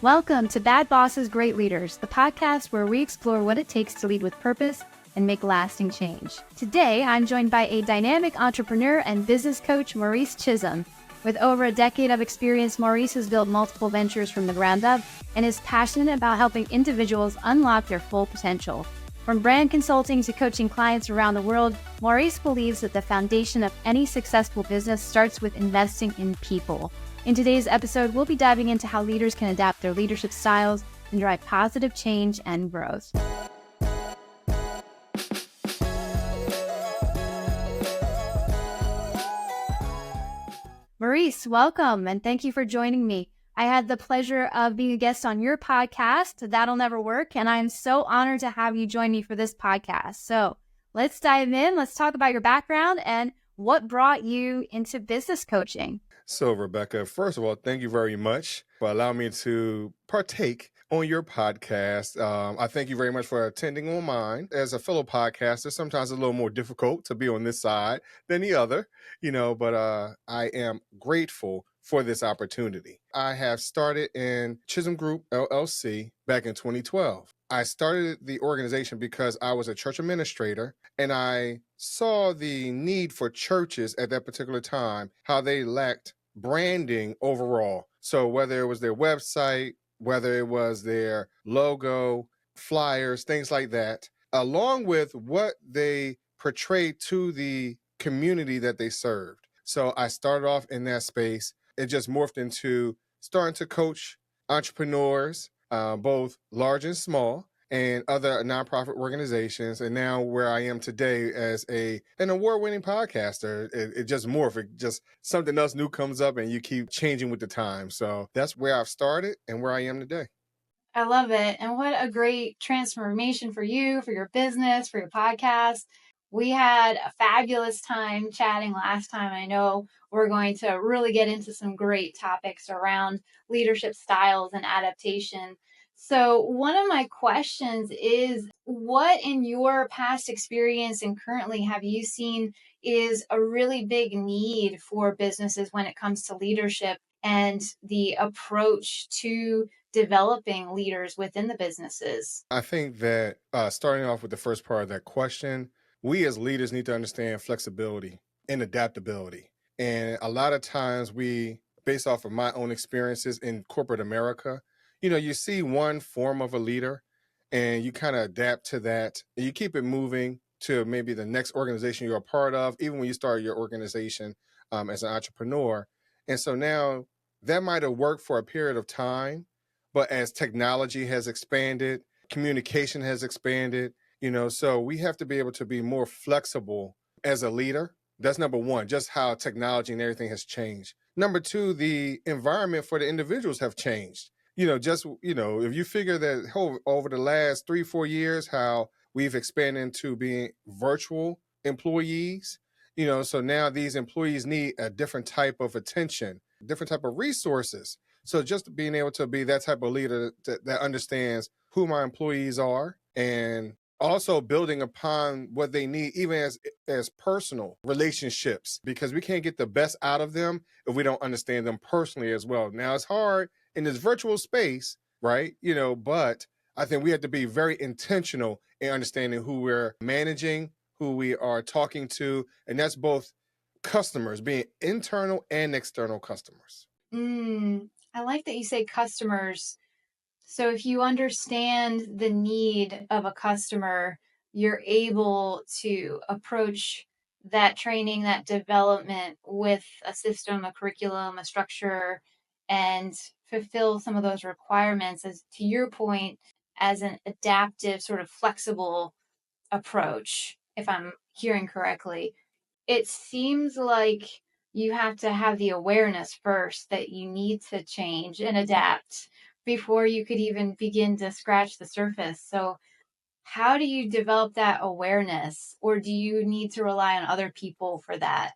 Welcome to Bad Bosses, Great Leaders, the podcast where we explore what it takes to lead with purpose and make lasting change. Today, I'm joined by a dynamic entrepreneur and business coach, Maurice Chism. With over a decade of experience, Maurice has built multiple ventures from the ground up and is passionate about helping individuals unlock their full potential. From brand consulting to coaching clients around the world, Maurice believes that the foundation of any successful business starts with investing in people. In today's episode, we'll be diving into how leaders can adapt their leadership styles and drive positive change and growth. Maurice, welcome, and thank you for joining me. I had the pleasure of being a guest on your podcast, That'll Never Work, and I'm so honored to have you join me for this podcast. So let's dive in. Let's talk about your background and what brought you into business coaching. So, Rebecca, first of all, thank you very much for allowing me to partake on your podcast. I thank you very much for attending on mine. As a fellow podcaster, sometimes it's a little more difficult to be on this side than the other, but I am grateful for this opportunity. I have started in Chism Group, LLC, back in 2012. I started the organization because I was a church administrator and I saw the need for churches at that particular time, how they lacked branding overall. So whether it was their website, whether it was their logo, flyers, things like that, along with what they portrayed to the community that they served. So I started off in that space. It just morphed into starting to coach entrepreneurs, both large and small, and other nonprofit organizations. And now where I am today as an award-winning podcaster, it just morphed. It just something else new comes up and you keep changing with the time. So that's where I've started and where I am today. I love it. And what a great transformation for you, for your business, for your podcast. We had a fabulous time chatting last time. I know we're going to really get into some great topics around leadership styles and adaptation. So one of my questions is, what in your past experience and currently have you seen is a really big need for businesses when it comes to leadership and the approach to developing leaders within the businesses? I think that starting off with the first part of that question, we as leaders need to understand flexibility and adaptability. And a lot of times based off of my own experiences in corporate America, you see one form of a leader and you kind of adapt to that. And you keep it moving to maybe the next organization you're a part of, even when you start your organization as an entrepreneur. And so now that might have worked for a period of time, but as technology has expanded, communication has expanded, so we have to be able to be more flexible as a leader. That's number one, just how technology and everything has changed. Number two, the environment for the individuals have changed. If you figure that over the last 3-4 years, how we've expanded into being virtual employees, so now these employees need a different type of attention, different type of resources. So just being able to be that type of leader that understands who my employees are and also building upon what they need, even as personal relationships, because we can't get the best out of them if we don't understand them personally as well. Now, it's hard in this virtual space, right? But I think we have to be very intentional in understanding who we're managing, who we are talking to, and that's both customers, being internal and external customers. I like that you say customers. So if you understand the need of a customer, you're able to approach that training, that development with a system, a curriculum, a structure, and fulfill some of those requirements, as to your point, as an adaptive, sort of flexible approach, if I'm hearing correctly. It seems like you have to have the awareness first that you need to change and adapt before you could even begin to scratch the surface. So how do you develop that awareness, or do you need to rely on other people for that?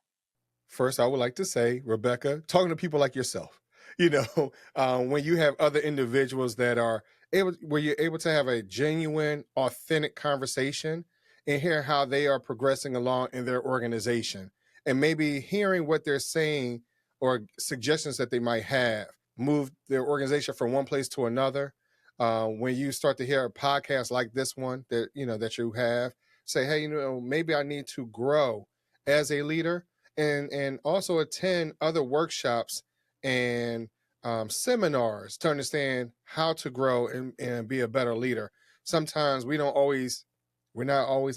First, I would like to say, Rebecca, talking to people like yourself, when you have other individuals that are where you're able to have a genuine, authentic conversation and hear how they are progressing along in their organization, and maybe hearing what they're saying or suggestions that they might have move their organization from one place to another. When you start to hear a podcast like this one that that you have, say, hey, maybe I need to grow as a leader, and also attend other workshops and seminars to understand how to grow and be a better leader. Sometimes we're not always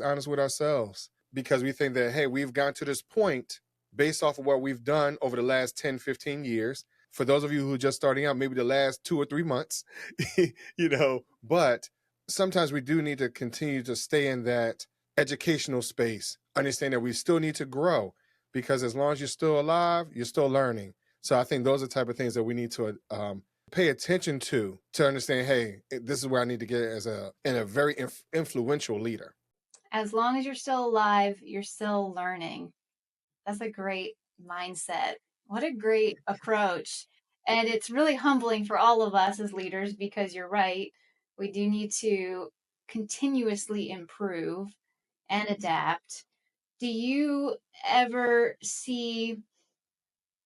honest with ourselves because we think that, hey, we've gotten to this point based off of what we've done over the last 10, 15 years. For those of you who are just starting out, maybe the last 2 or 3 months, but sometimes we do need to continue to stay in that educational space, understand that we still need to grow, because as long as you're still alive, you're still learning. So I think those are the type of things that we need to pay attention to understand, hey, this is where I need to get in a very influential leader. As long as you're still alive, you're still learning. That's a great mindset. What a great approach. And it's really humbling for all of us as leaders because you're right. We do need to continuously improve and adapt. Do you ever see,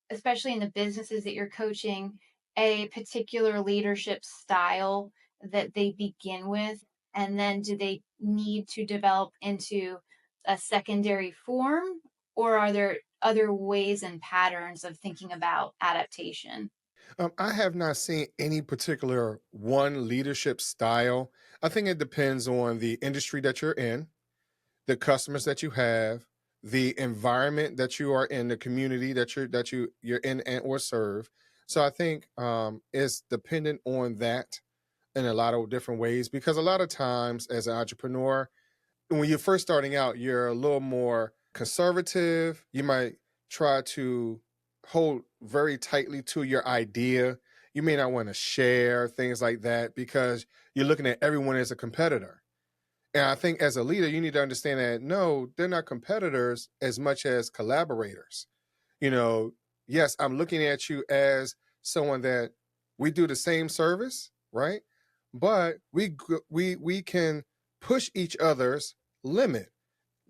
especially in the businesses that you're coaching, a particular leadership style that they begin with? And then do they need to develop into a secondary form? Or are there other ways and patterns of thinking about adaptation? I have not seen any particular one leadership style. I think it depends on the industry that you're in, the customers that you have, the environment that you are in, the community that you're in and or serve. So I think it's dependent on that in a lot of different ways, because a lot of times as an entrepreneur, when you're first starting out, you're a little more conservative. You might try to hold very tightly to your idea. You may not want to share things like that because you're looking at everyone as a competitor. And I think as a leader, you need to understand that no, they're not competitors as much as collaborators. You know, yes, I'm looking at you as someone that we do the same service, right? But we can push each other's limit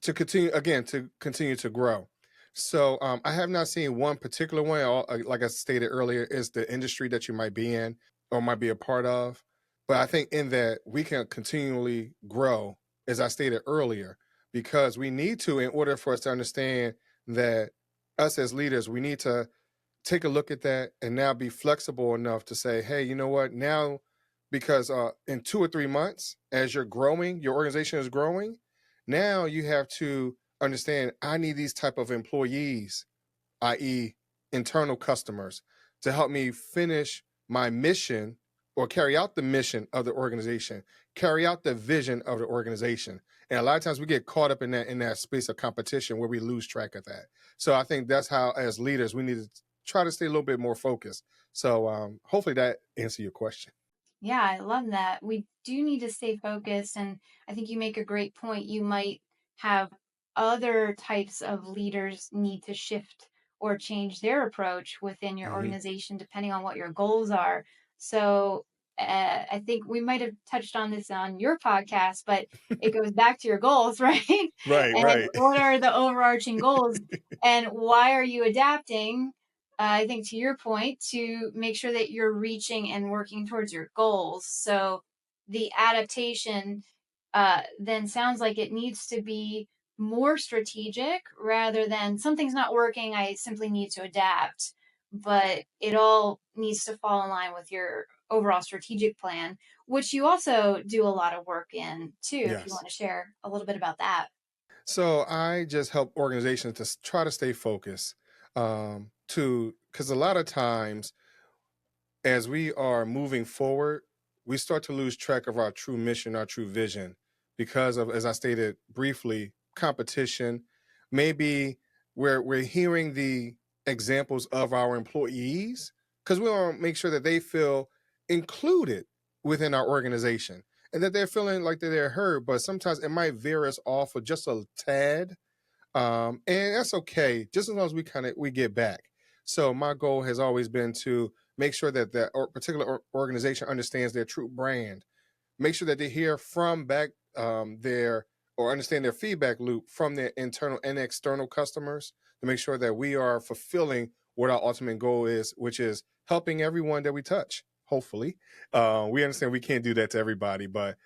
to continue to grow. So I have not seen one particular one. Like I stated earlier, is the industry that you might be in or might be a part of. But I think in that we can continually grow, as I stated earlier, because we need to, in order for us to understand that us as leaders, we need to take a look at that and now be flexible enough to say, hey, you know what? Now, because in 2 or 3 months, as you're growing, your organization is growing. Now you have to understand, I need these type of employees, i.e., internal customers, to help me finish my mission or carry out the mission of the organization, carry out the vision of the organization. And a lot of times we get caught up in that space of competition where we lose track of that. So I think that's how, as leaders, we need to try to stay a little bit more focused. So hopefully that answers your question. Yeah, I love that. We do need to stay focused. And I think you make a great point. You might have other types of leaders need to shift or change their approach within your Hmm. organization, depending on what your goals are. So I think we might have touched on this on your podcast, but it goes back to your goals, right? Right, And right. what are the overarching goals? And why are you adapting? I think to your point, to make sure that you're reaching and working towards your goals. So the adaptation then sounds like it needs to be more strategic rather than something's not working, I simply need to adapt. But it all needs to fall in line with your overall strategic plan, which you also do a lot of work in too, if you Yes. want to share a little bit about that. So I just help organizations to try to stay focused. To because a lot of times as we are moving forward, we start to lose track of our true mission, our true vision, because of, as I stated briefly, competition. Maybe we're hearing the examples of our employees because we want to make sure that they feel included within our organization and that they're feeling like that they're heard. But sometimes it might veer us off for just a tad, and that's okay, just as long as we get back. So my goal has always been to make sure that particular organization understands their true brand, make sure that they hear from back their or understand their feedback loop from their internal and external customers, to make sure that we are fulfilling what our ultimate goal is, which is helping everyone that we touch. Hopefully, we understand we can't do that to everybody, but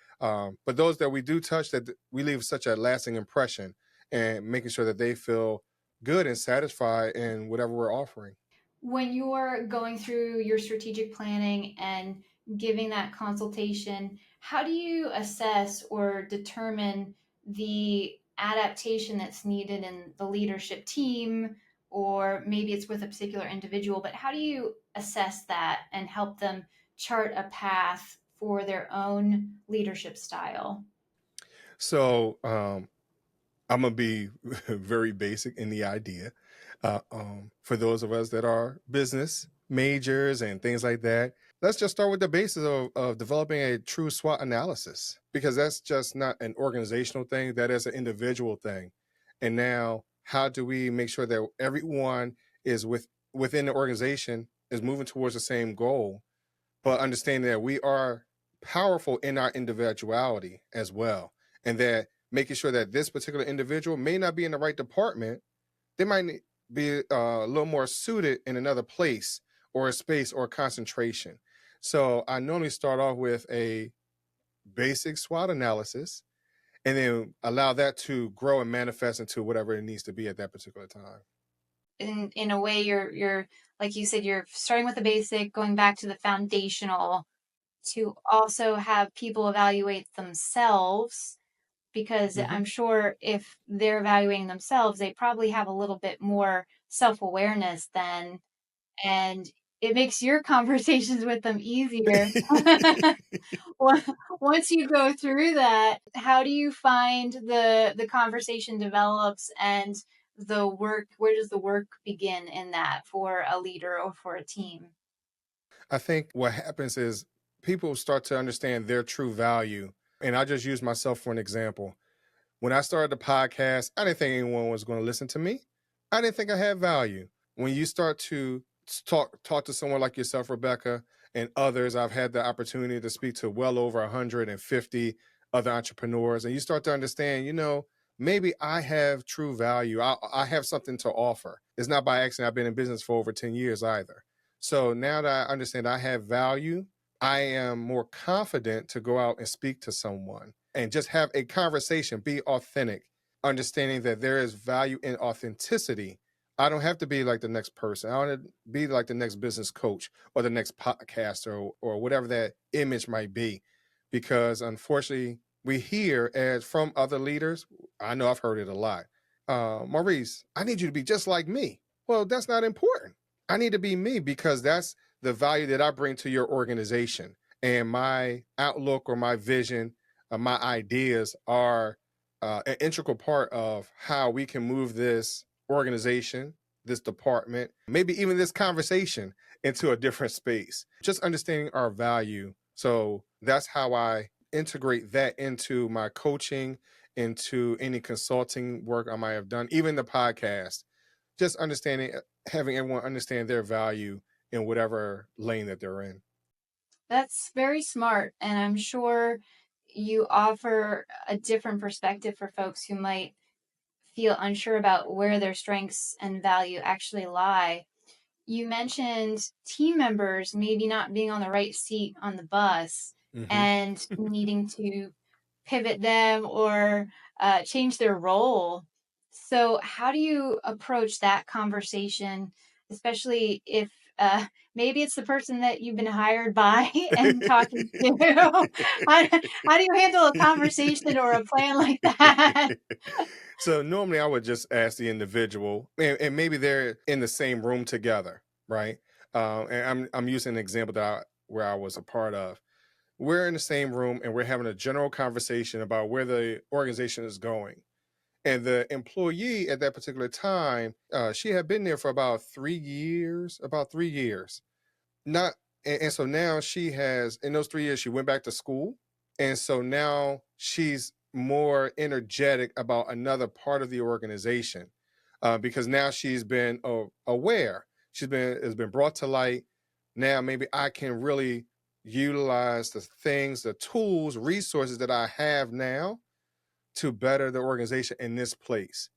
those that we do touch, that we leave such a lasting impression, and making sure that they feel good and satisfied in whatever we're offering. When you're going through your strategic planning and giving that consultation, how do you assess or determine the adaptation that's needed in the leadership team, or maybe it's with a particular individual, but how do you assess that and help them chart a path for their own leadership style? So I'm gonna be very basic in the idea. For those of us that are business majors and things like that, let's just start with the basis of developing a true SWOT analysis, because that's just not an organizational thing; that is an individual thing. And now, how do we make sure that everyone is within the organization is moving towards the same goal, but understanding that we are powerful in our individuality as well, and that making sure that this particular individual may not be in the right department, they might be a little more suited in another place or a space or concentration. So I normally start off with a basic SWOT analysis, and then allow that to grow and manifest into whatever it needs to be at that particular time. In a way, you're like you said, you're starting with the basic, going back to the foundational, to also have people evaluate themselves, because Hmm. I'm sure if they're evaluating themselves, they probably have a little bit more self-awareness then, and it makes your conversations with them easier. Once you go through that, how do you find the conversation develops, and the work, where does the work begin in that for a leader or for a team? I think what happens is people start to understand their true value. And I just use myself for an example. When I started the podcast, I didn't think anyone was going to listen to me. I didn't think I had value. When you start to talk to someone like yourself, Rebecca, and others, I've had the opportunity to speak to well over 150 other entrepreneurs, and you start to understand, maybe I have true value. I have something to offer. It's not by accident I've been in business for over 10 years either. So now that I understand I have value, I am more confident to go out and speak to someone and just have a conversation, be authentic, understanding that there is value in authenticity. I don't have to be like the next person. I want to be like the next business coach or the next podcaster, or whatever that image might be. Because unfortunately, we hear as from other leaders, I know I've heard it a lot. Maurice, I need you to be just like me. Well, that's not important. I need to be me because that's the value that I bring to your organization. And my outlook or my vision, my ideas are an integral part of how we can move this organization, this department, maybe even this conversation into a different space. Just understanding our value. So that's how I integrate that into my coaching, into any consulting work I might have done, even the podcast. Just understanding, having everyone understand their value in whatever lane that they're in. That's very smart, and I'm sure you offer a different perspective for folks who might feel unsure about where their strengths and value actually lie. You mentioned team members maybe not being on the right seat on the bus Hmm. and needing to pivot them or change their role. So, how do you approach that conversation, especially if maybe it's the person that you've been hired by and talking to? How do you handle a conversation or a plan like that? So normally I would just ask the individual, and maybe they're in the same room together, right? And I'm using an example where I was a part of. We're in the same room and we're having a general conversation about where the organization is going. And the employee at that particular time, she had been there for about 3 years, not and so now she has, in those 3 years, she went back to school, and so now she's more energetic about another part of the organization, because now she's been aware, has been brought to light. Now maybe I can really utilize the things, the tools, resources that I have now to better the organization in this place.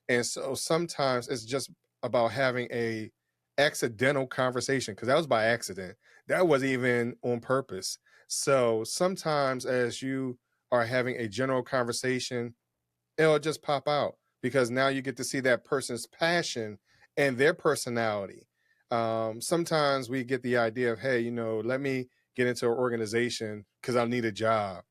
And so sometimes it's just about having accidental conversation, because that was by accident. That wasn't even on purpose. So sometimes as you are having a general conversation, it'll just pop out because now you get to see that person's passion and their personality. Sometimes we get the idea of, hey, let me get into an organization because I need a job,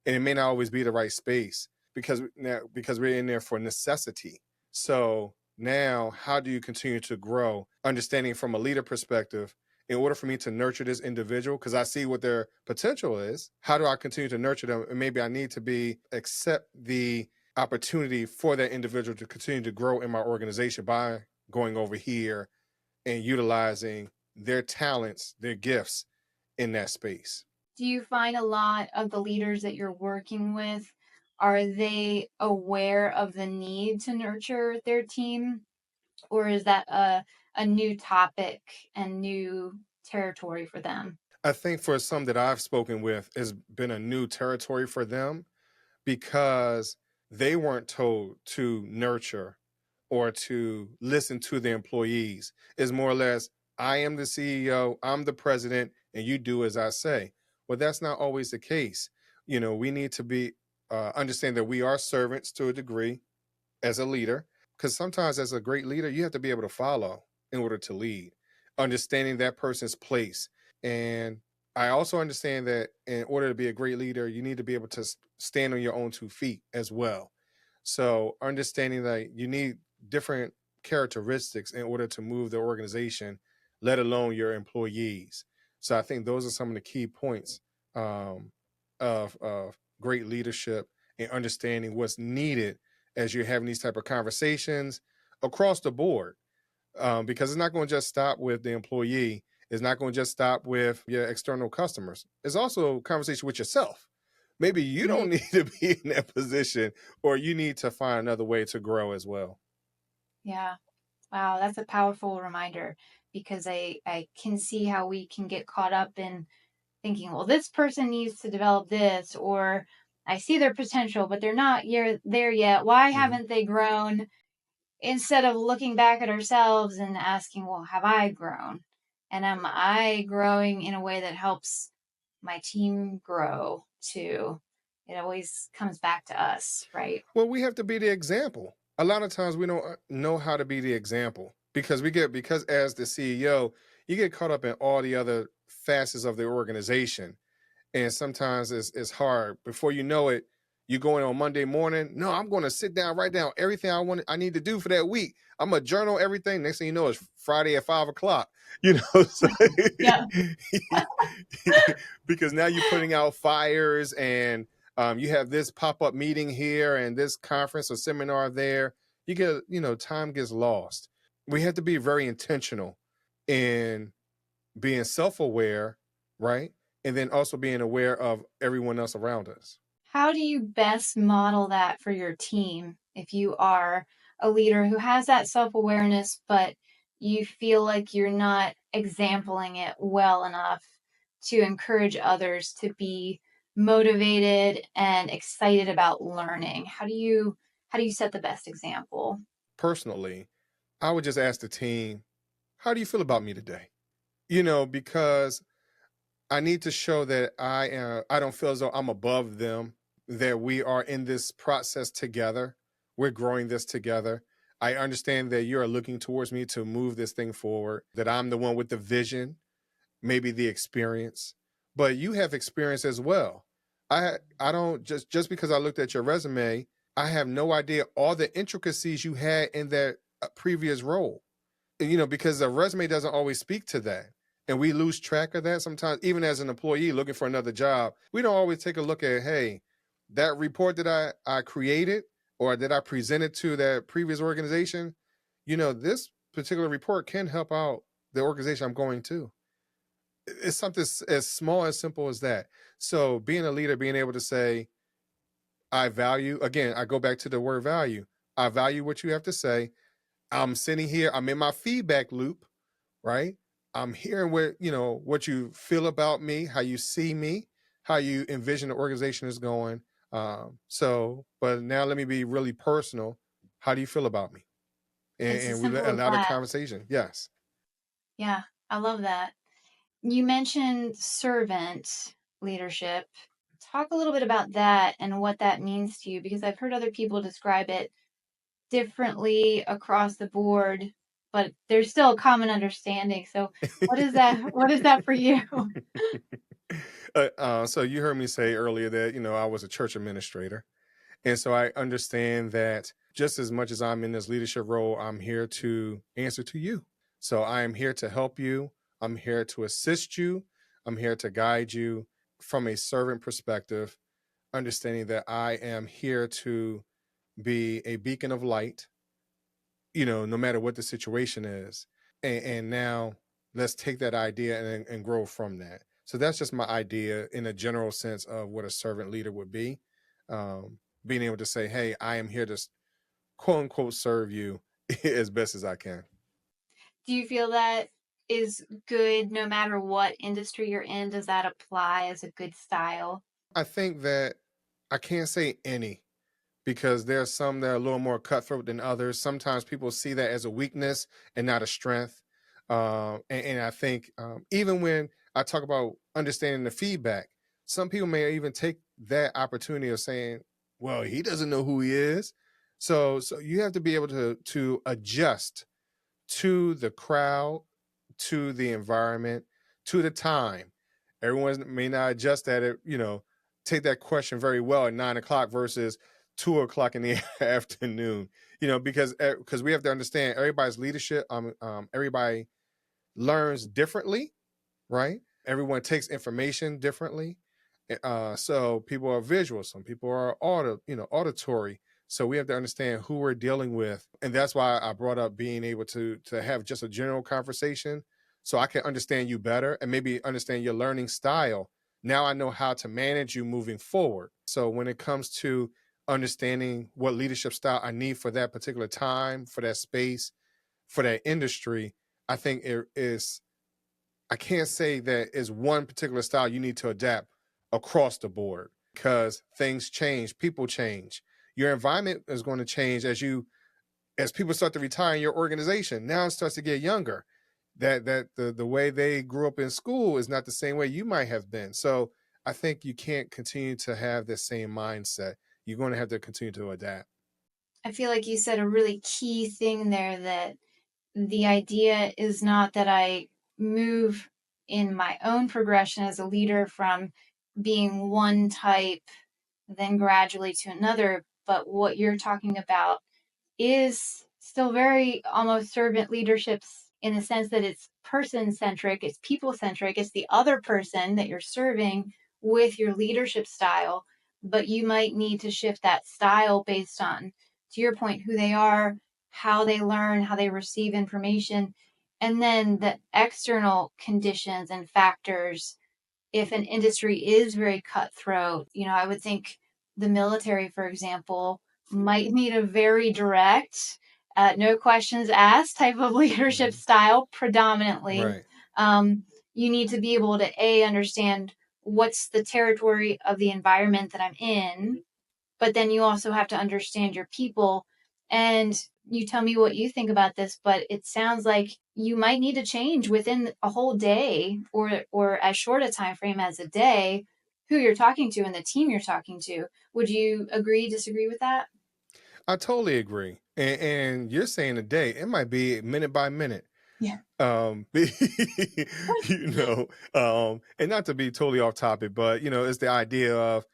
and it may not always be the right space because we're in there for necessity. So now, how do you continue to grow? Understanding from a leader perspective, in order for me to nurture this individual, because I see what their potential is, how do I continue to nurture them? And maybe I need to accept the opportunity for that individual to continue to grow in my organization by going over here and utilizing their talents, their gifts in that space. Do you find a lot of the leaders that you're working with, are they aware of the need to nurture their team, or is that a new topic and new territory for them? I think for some that I've spoken with, it's been a new territory for them because they weren't told to nurture or to listen to the employees. It's more or less, I am the CEO, I'm the president, and you do as I say. Well, that's not always the case. We need to be understand that we are servants to a degree as a leader, because sometimes as a great leader, you have to be able to follow in order to lead, understanding that person's place. And I also understand that in order to be a great leader, you need to be able to stand on your own 2 feet as well. So understanding that you need different characteristics in order to move the organization, let alone your employees. So I think those are some of the key points um, of great leadership and understanding what's needed as you're having these type of conversations across the board, because it's not going to just stop with the employee. It's not going to just stop with your external customers. It's also a conversation with yourself. Maybe you Mm, don't need to be in that position, or you need to find another way to grow as well. yeah. Wow, that's a powerful reminder, because I can see how we can get caught up in thinking, well, this person needs to develop this, or I see their potential, but they're not there yet. Why Mhm. haven't they grown? Instead of looking back at ourselves and asking, well, have I grown? And am I growing in a way that helps my team grow too? It always comes back to us, right? Well, we have to be the example. A lot of times we don't know how to be the example because because as the CEO, you get caught up in all the other facets of the organization, and sometimes it's hard. Before you know it, you go in on Monday morning. No, I'm going to sit down, write down everything I need to do for that week. I'm gonna journal everything. Next thing you know, it's Friday at 5 o'clock. So Yeah. because now you're putting out fires and you have this pop up meeting here and this conference or seminar there. Time gets lost. We have to be very intentional in being self aware, right? And then also being aware of everyone else around us. How do you best model that for your team if you are a leader who has that self awareness, but you feel like you're not exempling it well enough to encourage others to be motivated and excited about learning? How do you set the best example? Personally, I would just ask the team, how do you feel about me today? Because I need to show that I don't feel as though I'm above them, that we are in this process together. We're growing this together. I understand that you are looking towards me to move this thing forward, that I'm the one with the vision, maybe the experience, but you have experience as well. I don't just because I looked at your resume, I have no idea all the intricacies you had in that previous role. Because the resume doesn't always speak to that. And we lose track of that sometimes, even as an employee looking for another job. We don't always take a look at, hey, that report that I created or that I presented to that previous organization, this particular report can help out the organization I'm going to. It's something as small as simple as that. So being a leader, being able to say, I value, again, I go back to the word value. I value what you have to say. I'm sitting here, I'm in my feedback loop, right? I'm hearing what you feel about me, how you see me, how you envision the organization is going. But now let me be really personal. How do you feel about me? And, It's as and we let simple as allow the that. conversation. Yes. Yeah, I love that. You mentioned servant leadership. Talk a little bit about that and what that means to you, because I've heard other people describe it differently across the board, but there's still a common understanding. So what is that? What is that for you? So you heard me say earlier that, I was a church administrator. And so I understand that just as much as I'm in this leadership role, I'm here to answer to you. So I am here to help you. I'm here to assist you. I'm here to guide you from a servant perspective, understanding that I am here to be a beacon of light, no matter what the situation is. And now let's take that idea and grow from that. So that's just my idea in a general sense of what a servant leader would be. Being able to say, hey, I am here to quote unquote serve you as best as I can. Do you feel that is good no matter what industry you're in? Does that apply as a good style? I think that I can't say any, because there are some that are a little more cutthroat than others. Sometimes people see that as a weakness and not a strength. And I think even when I talk about understanding the feedback, some people may even take that opportunity of saying, "Well, he doesn't know who he is." So you have to be able to adjust to the crowd, to the environment, to the time. Everyone may not adjust at it, take that question very well at 9 o'clock versus 2 o'clock in the afternoon, because we have to understand everybody's leadership. Everybody learns differently, right? Everyone takes information differently. So people are visual, some people are auditory. So we have to understand who we're dealing with, and that's why I brought up being able to have just a general conversation, so I can understand you better and maybe understand your learning style. Now I know how to manage you moving forward. So when it comes to understanding what leadership style I need for that particular time, for that space, for that industry, I think it is I can't say that is one particular style you need to adapt across the board, because things change, people change. Your environment is going to change as people start to retire in your organization. Now it starts to get younger. The way they grew up in school is not the same way you might have been. So I think you can't continue to have the same mindset. You're going to have to continue to adapt. I feel like you said a really key thing there, that the idea is not that I move in my own progression as a leader from being one type, then gradually to another. But what you're talking about is still very almost servant leaderships, in the sense that it's person centric, it's people centric, it's the other person that you're serving with your leadership style. But you might need to shift that style based on, to your point, who they are, how they learn, how they receive information, and then the external conditions and factors. If an industry is very cutthroat, I would think the military, for example, might need a very direct, no questions asked type of leadership Mhm. style predominantly. Right. You need to be able to understand what's the territory of the environment that I'm in, but then you also have to understand your people. And you tell me what you think about this, but it sounds like you might need to change within a whole day, or as short a time frame as a day, who you're talking to and the team you're talking to. Would you agree, disagree with that? I totally agree. And you're saying a day, it might be minute by minute. Yeah. And not to be totally off topic, but it's the idea of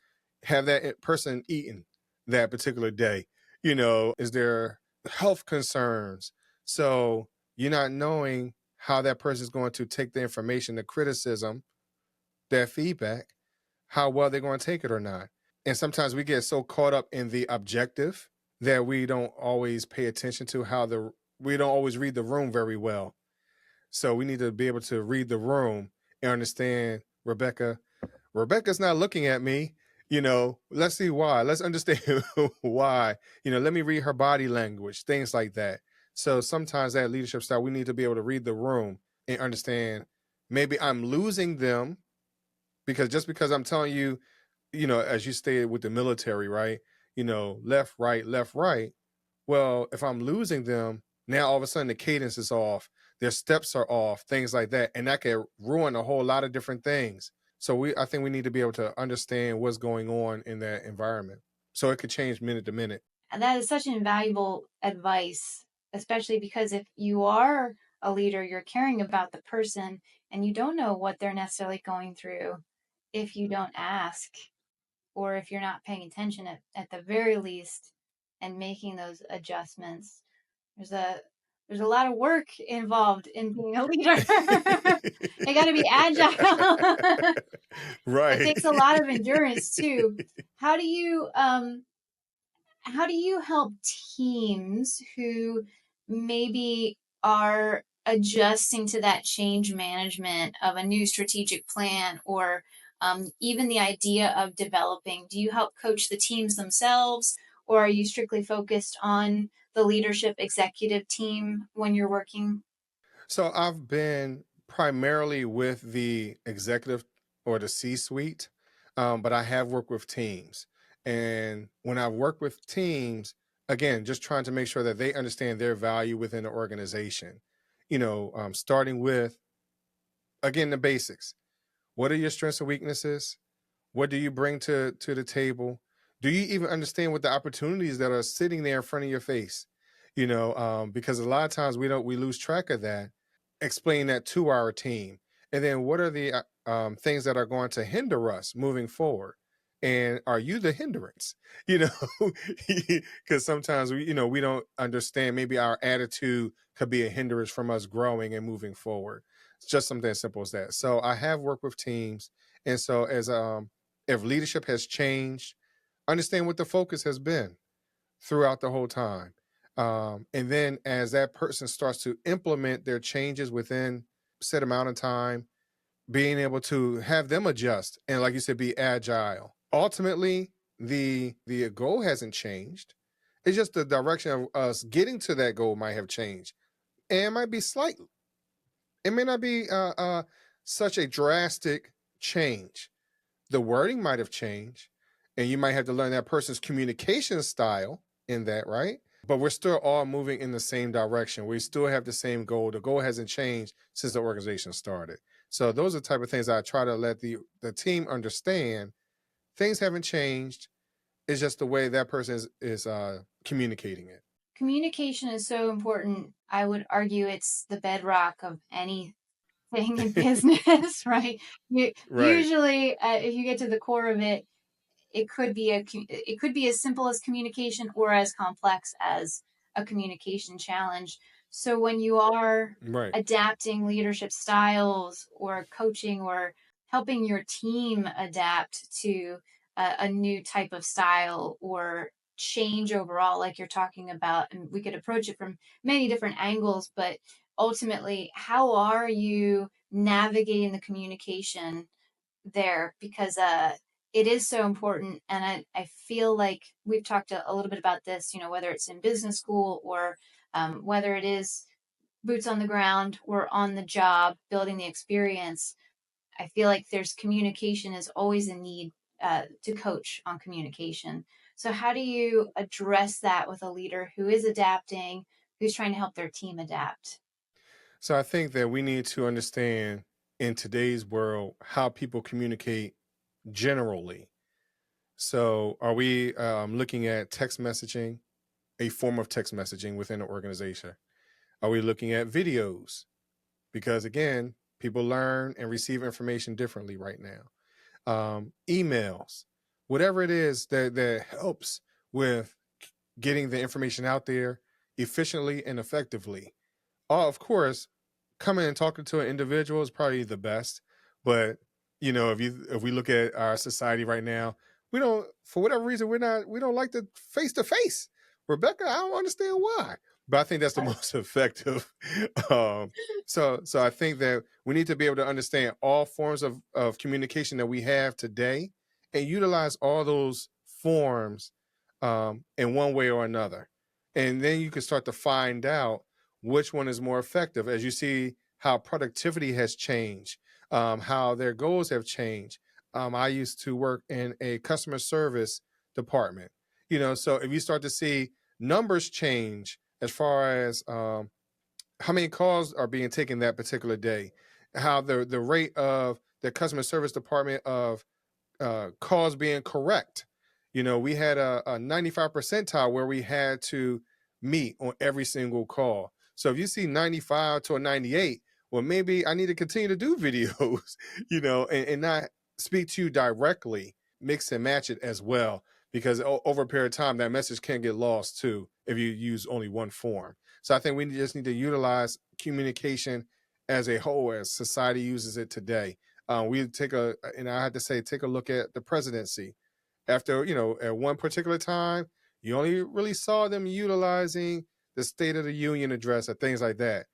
have that person eaten that particular day. Is there health concerns? So you're not knowing how that person is going to take the information, the criticism, that feedback, how well they're going to take it or not. And sometimes we get so caught up in the objective that we don't always pay attention to we don't always read the room very well. So we need to be able to read the room and understand Rebecca's not looking at me. Let's see why. Let's understand why. Let me read her body language, things like that. So sometimes that leadership style, we need to be able to read the room and understand maybe I'm losing them, because just because I'm telling you, as you stated with the military, right? Left, right, left, right. Well, if I'm losing them, now all of a sudden the cadence is off. their steps are off, things like that, and that can ruin a whole lot of different things. So I think we need to be able to understand what's going on in that environment, so it could change minute to minute. And that is such invaluable advice, especially because if you are a leader, you're caring about the person and you don't know what they're necessarily going through if you don't ask or if you're not paying attention at the very least and making those adjustments. There's a there's a lot of work involved in being a leader. You got to be agile. It Right. takes a lot of endurance too. How do you how do you help teams who maybe are adjusting to that change management of a new strategic plan or even the idea of developing? Do you help coach the teams themselves, or are you strictly focused on the leadership executive team when you're working? So I've been primarily with the executive or the C-suite, but I have worked with teams. And when I've worked with teams, again, just trying to make sure that they understand their value within the organization. Starting with, again, the basics. What are your strengths and weaknesses? What do you bring to the table? Do you even understand what the opportunities that are sitting there in front of your face? Because a lot of times we lose track of that. Explain that to our team, and then what are the things that are going to hinder us moving forward? And are you the hindrance? You know, because sometimes we don't understand. Maybe our attitude could be a hindrance from us growing and moving forward. It's just something as simple as that. So I have worked with teams, and so as if leadership has changed, understand what the focus has been throughout the whole time. And then as that person starts to implement their changes within set amount of time, being able to have them adjust and, like you said, be agile. Ultimately, the goal hasn't changed. It's just the direction of us getting to that goal might have changed. And it might be slight. It may not be such a drastic change. The wording might have changed, and you might have to learn that person's communication style in that, right? But we're still all moving in the same direction. We still have the same goal. The goal hasn't changed since the organization started. So those are the type of things I try to let the team understand. Things haven't changed. It's just the way that person is communicating it. Communication is so important. I would argue it's the bedrock of anything in business, right? Right. Usually, if you get to the core of it, it could be as simple as communication or as complex as a communication challenge. So when you are Right. adapting leadership styles or coaching or helping your team adapt to a new type of style or change overall, like you're talking about, and we could approach it from many different angles, but ultimately, how are you navigating the communication there? Because it is so important. And I feel like we've talked a little bit about this, whether it's in business school or whether it is boots on the ground or on the job, building the experience. I feel like there's communication is always a need to coach on communication. So, how do you address that with a leader who is adapting, who's trying to help their team adapt? So I think that we need to understand in today's world how people communicate generally. So, are we looking at text messaging, a form of text messaging within an organization? Are we looking at videos? Because again, people learn and receive information differently right now. Emails, whatever it is that helps with getting the information out there efficiently and effectively. Of course, coming and talking to an individual is probably the best. But if we look at our society right now, we don't, for whatever reason, we don't like the face to face. Rebecca, I don't understand why. But I think that's the most effective. um, so I think that we need to be able to understand all forms of communication that we have today and utilize all those forms in one way or another. And then you can start to find out which one is more effective as you see how productivity has changed, how their goals have changed. I used to work in a customer service department, so if you start to see numbers change as far as how many calls are being taken that particular day, how the rate of the customer service department of calls being correct. We had a 95 percentile where we had to meet on every single call. So if you see 95 to a 98, well, maybe I need to continue to do videos, and not speak to you directly, mix and match it as well. Because over a period of time, that message can get lost too if you use only one form. So I think we just need to utilize communication as a whole, as society uses it today. We take and I had to say, take a look at the presidency. After, at one particular time, you only really saw them utilizing the State of the Union address or things like that.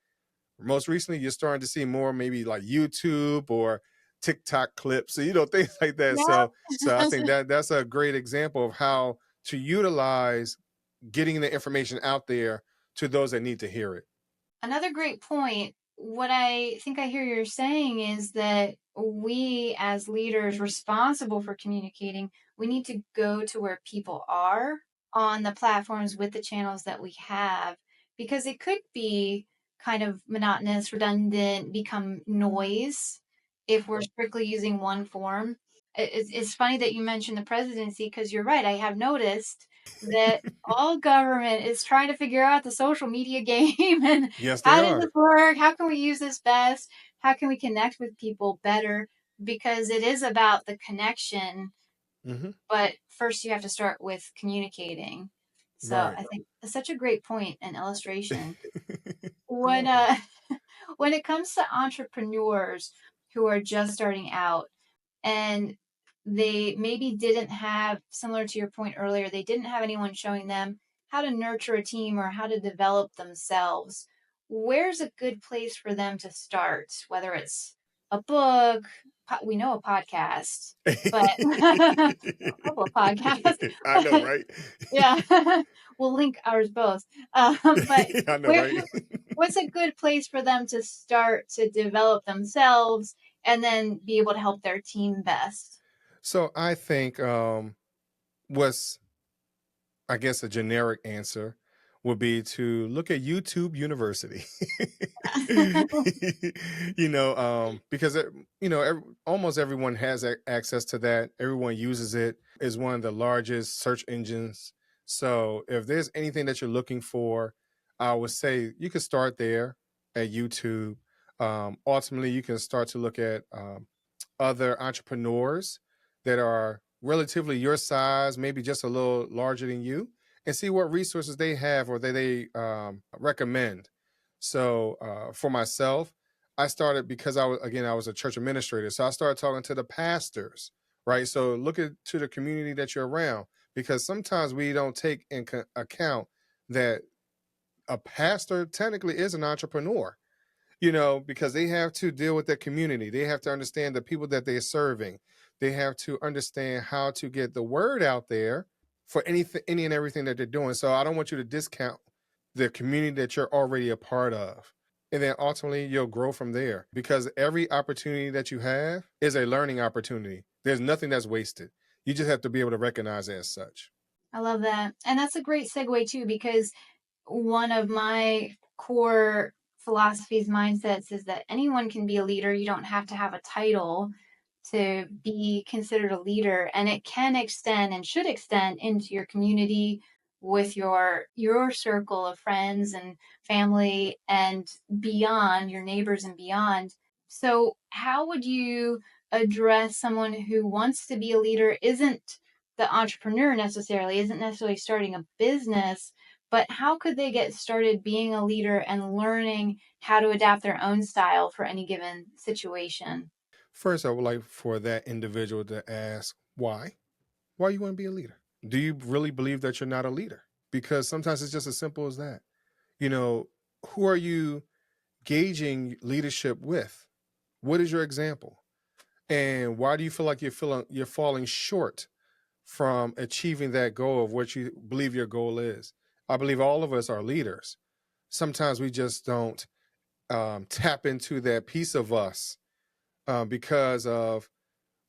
Most recently, you're starting to see more maybe like YouTube or TikTok clips, so, things like that. So I think Yeah. that's a great example of how to utilize getting the information out there to those that need to hear it. Another great point. What I think I hear you're saying is that we, as leaders responsible for communicating, we need to go to where people are on the platforms with the channels that we have, because it could be kind of monotonous, redundant, become noise if we're strictly using one form. It's funny that you mentioned the presidency, because you're right. I have noticed that all government is trying to figure out the social media game and Yes, they how does are. this work? How can we use this best? How can we connect with people better? Because it is about the connection, Hmm. but first you have to start with communicating. So Right. I think that's such a great point and illustration. You're When welcome. when it comes to entrepreneurs who are just starting out, and they maybe didn't have, similar to your point earlier, they didn't have anyone showing them how to nurture a team or how to develop themselves, where's a good place for them to start? Whether it's a book, we know a podcast, but a couple of podcasts, I know, but right? yeah, we'll link ours both. But I know, where, right? what's a good place for them to start to develop themselves and then be able to help their team best? So I think what's, I guess, a generic answer would be to look at YouTube University. Because almost everyone has access to that. Everyone uses it. Is one of the largest search engines. So if there's anything that you're looking for, I would say you could start there at YouTube. Ultimately, you can start to look at other entrepreneurs that are relatively your size, maybe just a little larger than you, and see what resources they have or that they recommend. So for myself, I started because I was a church administrator. So I started talking to the pastors, right? So look at to the community that you're around, because sometimes we don't take in account that a pastor technically is an entrepreneur, because they have to deal with their community. They have to understand the people that they're serving. They have to understand how to get the word out there for anything, any and everything that they're doing. So I don't want you to discount the community that you're already a part of. And then ultimately you'll grow from there, because every opportunity that you have is a learning opportunity. There's nothing that's wasted. You just have to be able to recognize it as such. I love that. And that's a great segue too, because one of my core philosophies, mindsets is that anyone can be a leader. You don't have to have a title to be considered a leader, and it can extend and should extend into your community with your circle of friends and family and beyond, your neighbors and beyond. So how would you address someone who wants to be a leader, isn't the entrepreneur necessarily, isn't necessarily starting a business, but how could they get started being a leader and learning how to adapt their own style for any given situation? First, I would like for that individual to ask why. Why you want to be a leader? Do you really believe that you're not a leader? Because sometimes it's just as simple as that. You know, who are you gauging leadership with? What is your example? And why do you feel like you're falling short from achieving that goal of what you believe your goal is? I believe all of us are leaders. Sometimes we just don't tap into that piece of us because of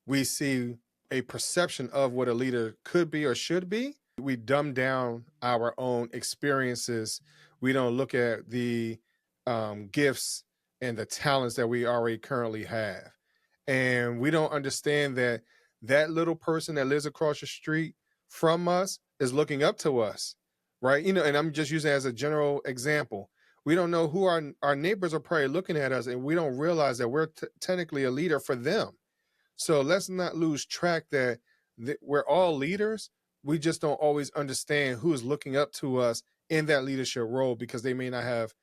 we see a perception of what a leader could be or should be. We dumb down our own experiences. We don't look at the gifts and the talents that we already currently have. And we don't understand that that little person that lives across the street from us is looking up to us, right? And I'm just using it as a general example. We don't know who our neighbors are probably looking at us, and we don't realize that we're technically a leader for them. So let's not lose track that we're all leaders. We just don't always understand who's looking up to us in that leadership role because they may not have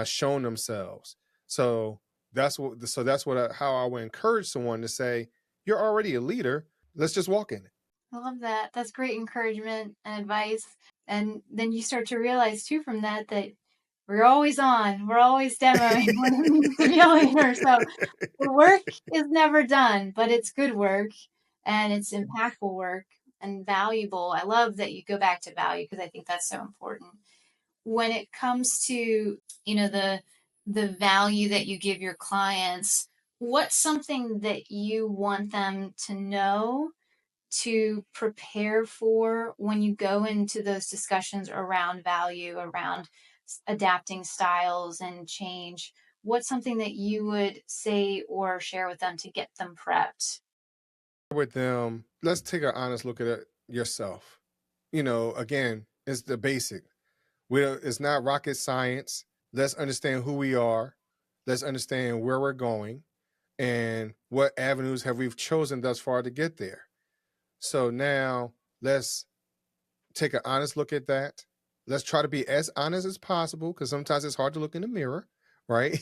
shown themselves. So how I would encourage someone to say, "You're already a leader. Let's just walk in it." I love that. That's great encouragement and advice. And then you start to realize too from that we're always on. We're always demoing what it means to be a leader. So the work is never done, but it's good work and it's impactful work and valuable. I love that you go back to value because I think that's so important. When it comes to, the value that you give your clients, what's something that you want them to know to prepare for when you go into those discussions around value, around adapting styles and change? What's something that you would say or share with them to get them prepped? With them, let's take an honest look at it yourself. Again, it's the basic. It's not rocket science. Let's understand who we are. Let's understand where we're going and what avenues have we chosen thus far to get there. So now let's take an honest look at that. Let's try to be as honest as possible because sometimes it's hard to look in the mirror, right?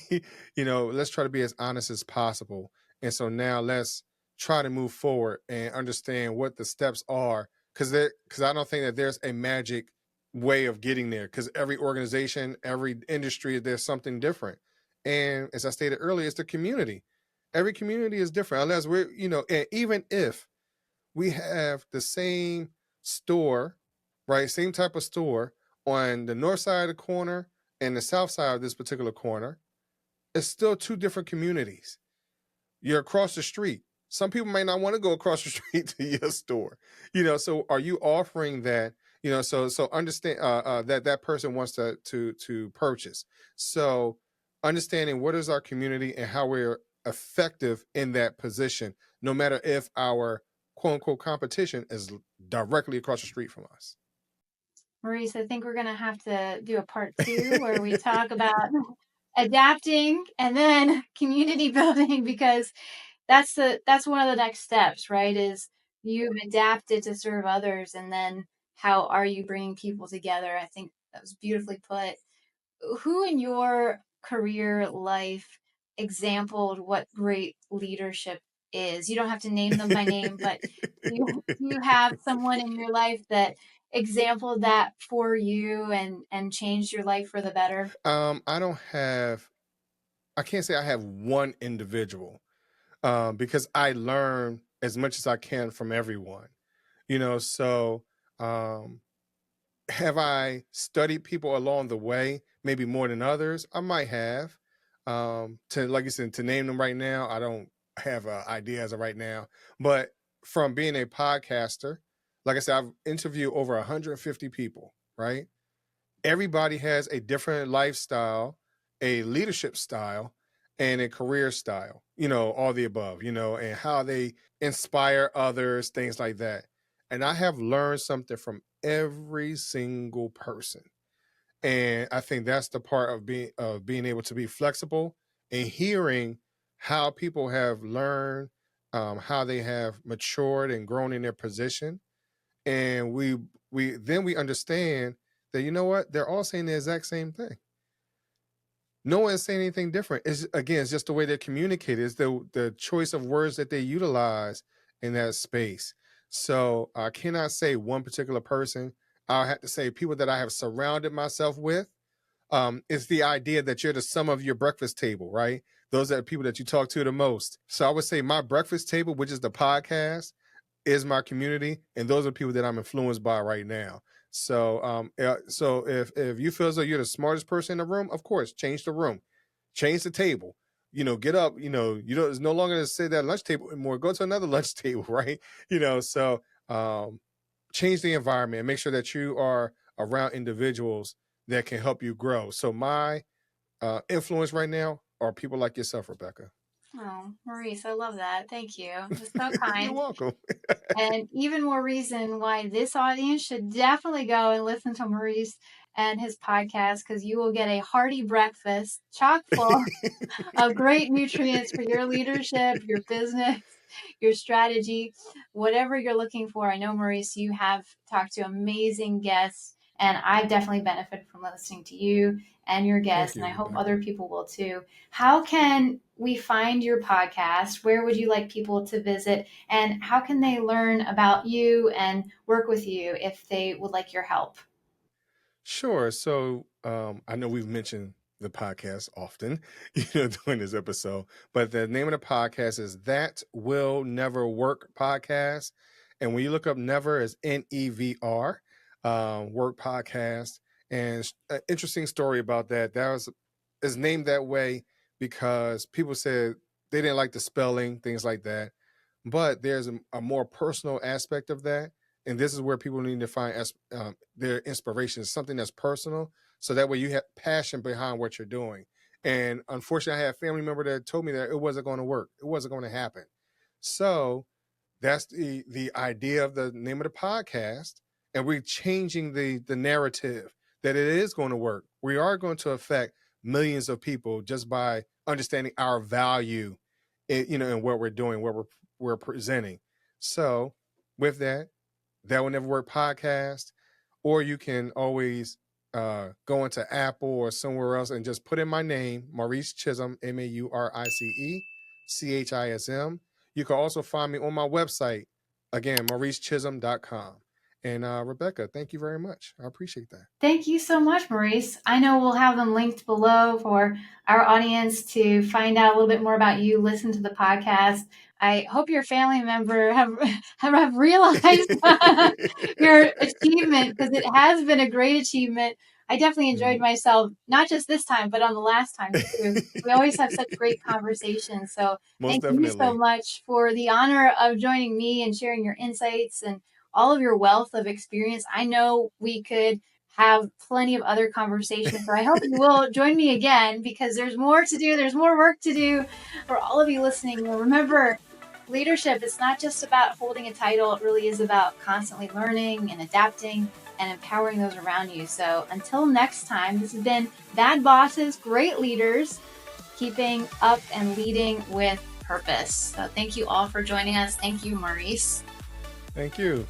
Let's try to be as honest as possible. And so now let's try to move forward and understand what the steps are because I don't think that there's a magic way of getting there because every organization, every industry, there's something different. And as I stated earlier, it's the community. Every community is different unless and even if we have the same store, right? Same type of store on the north side of the corner and the south side of this particular corner. It's still two different communities. You're across the street. Some people may not want to go across the street to your store. So are you offering that? So understand that person wants to purchase. So understanding what is our community and how we're effective in that position, no matter if our quote unquote competition is directly across the street from us. Maurice, I think we're going to have to do a part two where we talk about adapting and then community building because that's one of the next steps, right? Is you've adapted to serve others, and then how are you bringing people together? I think that was beautifully put. Who in your career life exampled what great leadership is? You don't have to name them by name, but you have someone in your life that exampled that for you and changed your life for the better? I don't have. I can't say I have one individual because I learn as much as I can from everyone. So um, have I studied people along the way, maybe more than others? I might have. To like you said, to name them right now, I don't have an idea as of right now. But from being a podcaster, like I said, I've interviewed over 150 people, right? Everybody has a different lifestyle, a leadership style, and a career style, all the above, and how they inspire others, things like that. And I have learned something from every single person. And I think that's the part of being able to be flexible and hearing how people have learned, how they have matured and grown in their position, and we understand that they're all saying the exact same thing. No one's saying anything different. It's just the way they communicate. It's the choice of words that they utilize in that space. So I cannot say one particular person. I have to say people that I have surrounded myself with. It's the idea that you're the sum of your breakfast table, right? Those are the people that you talk to the most. So I would say my breakfast table, which is the podcast, is my community, and those are people that I'm influenced by right now. So if you feel as though you're the smartest person in the room, of course, change the room, change the table. Get up. It's no longer to sit at that lunch table anymore. Go to another lunch table, right? So change the environment and make sure that you are around individuals that can help you grow. So my influence right now are people like yourself, Rebecca. Oh, Maurice, I love that. Thank you. It's so You're kind. welcome. And even more reason why this audience should definitely go and listen to Maurice and his podcast, because you will get a hearty breakfast chock full of great nutrients for your leadership, your business, your strategy, whatever you're looking for. I know, Maurice, you have talked to amazing guests, and I've definitely benefited from listening to you and your Thank guests, and you, I hope Rebecca. other people will too. How can we find your podcast? Where would you like people to visit? And how can they learn about you and work with you if they would like your help? Sure. So I know we've mentioned the podcast often, during this episode, but the name of the podcast is That Will Never Work Podcast. And when you look up never as NEVR, work podcast. And an interesting story about that. That was is named that way because people said they didn't like the spelling, things like that. But there's a more personal aspect of that. And this is where people need to find their inspiration, something that's personal. So that way you have passion behind what you're doing. And unfortunately, I had a family member that told me that it wasn't going to work. It wasn't going to happen. So that's the idea of the name of the podcast. And we're changing the narrative that it is going to work. We are going to affect millions of people just by understanding our value in what we're doing, what we're presenting. So with that will never work podcast, or you can always go into Apple or somewhere else and just put in my name, Maurice Chism, MauriceChism. You can also find me on my website, again, mauricechism.com. And Rebecca, thank you very much. I appreciate that. Thank you so much, Maurice. I know we'll have them linked below for our audience to find out a little bit more about you, listen to the podcast. I hope your family member have realized your achievement, because it has been a great achievement. I definitely enjoyed myself, not just this time, but on the last time too. We always have such great conversations. So Most thank you so definitely. much for the honor of joining me and sharing your insights and all of your wealth of experience. I know we could have plenty of other conversations. So I hope you will join me again, because there's more to do. There's more work to do for all of you listening. Remember, leadership is not just about holding a title. It really is about constantly learning and adapting and empowering those around you. So until next time, this has been Bad Bosses, Great Leaders, keeping up and leading with purpose. So thank you all for joining us. Thank you, Maurice. Thank you.